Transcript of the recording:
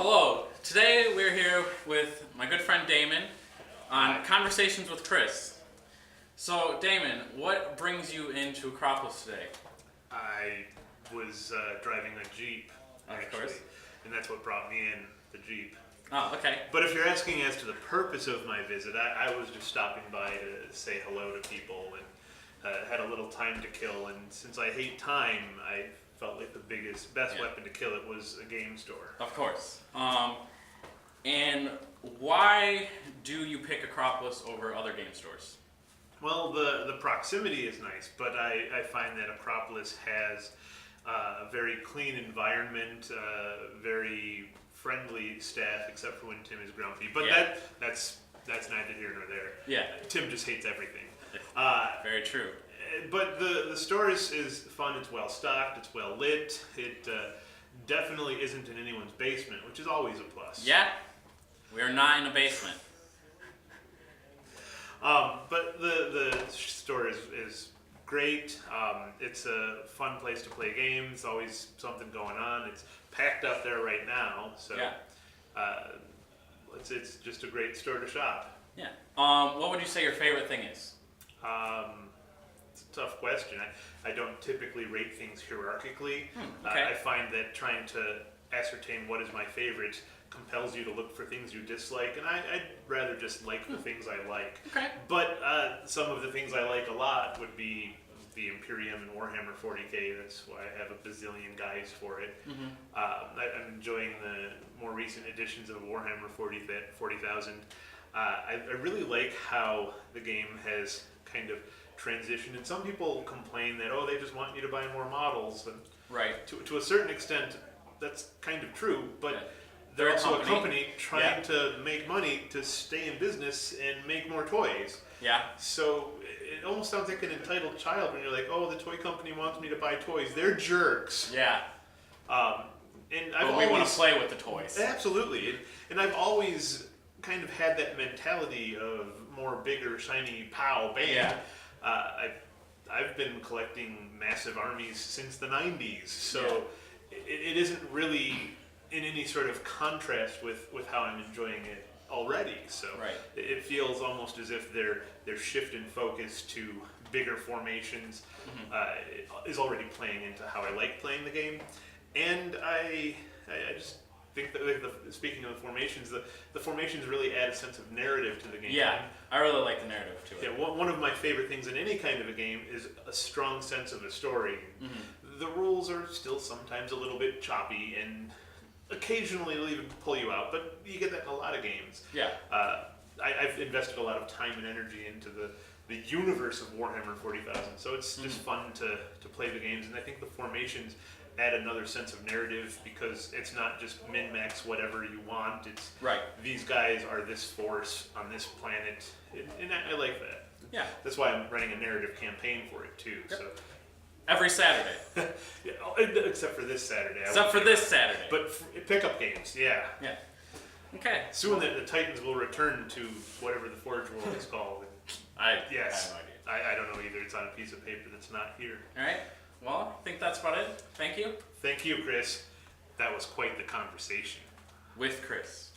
Hello. Today we're here with my good friend Damon on Conversations with Chris. So, Damon, what brings you into Acropolis today? I was driving a Jeep, actually, Of course. and that's what brought me in, the Jeep. Oh, okay. But if you're asking as to the purpose of my visit, I was just stopping by to say hello to people and had a little time to kill. And since I hate time, I felt like the best weapon to kill it was a game store. Of course. And why do you pick Acropolis over other game stores? Well, the proximity is nice, but I find that Acropolis has a very clean environment, very friendly staff, except for when Tim is grumpy. But that's neither here nor there. Yeah. Tim just hates everything. Very true. But the store is fun. It's well stocked. It's well lit. It definitely isn't in anyone's basement, which is always a plus. Yeah. We are not in a basement. But the store is great. It's a fun place to play games. Always something going on. It's packed up there right now, so it's just a great store to shop. Yeah. What would you say your favorite thing is? It's a tough question. I don't typically rate things hierarchically. Okay. I find that trying to ascertain what is my favorite compels you to look for things you dislike, and I'd rather just like the things I like. Okay. But some of the things I like a lot would be the Imperium and Warhammer 40k. That's why I have a bazillion guys for it. Mm-hmm. I'm enjoying the more recent editions of Warhammer 40,000. I really like how the game has kind of transitioned, and some people complain that, they just want you to buy more models. And right. To a certain extent, that's kind of true, but... Yeah. They're also a company trying to make money to stay in business and make more toys. Yeah. So it almost sounds like an entitled child when you're like, the toy company wants me to buy toys. They're jerks. Yeah. And But we want to play with the toys. Absolutely. And I've always kind of had that mentality of more bigger, shiny, pow, bam. Yeah. I've been collecting massive armies since the 90s. So it isn't really in any sort of contrast with how I'm enjoying it already. So it feels almost as if their shift in focus to bigger formations is already playing into how I like playing the game. And I just think that, speaking of the formations, the formations really add a sense of narrative to the game. Yeah, I really like the narrative to it. Yeah, one of my favorite things in any kind of a game is a strong sense of a story. Mm-hmm. The rules are still sometimes a little bit choppy, and occasionally they'll even pull you out, but you get that in a lot of games. Yeah. I've invested a lot of time and energy into the universe of Warhammer 40,000, so it's just fun to play the games, and I think the formations add another sense of narrative because it's not just min-max whatever you want, it's these guys are this force on this planet, and I like that. Yeah. That's why I'm running a narrative campaign for it too. Yep. So. Every Saturday. Except for this Saturday. Saturday. But pickup games, yeah. Yeah. Okay. Soon the Titans will return to whatever the Forge World is called. Yes. I have no idea. I don't know either. It's on a piece of paper that's not here. All right. Well, I think that's about it. Thank you. Thank you, Chris. That was quite the conversation. With Chris.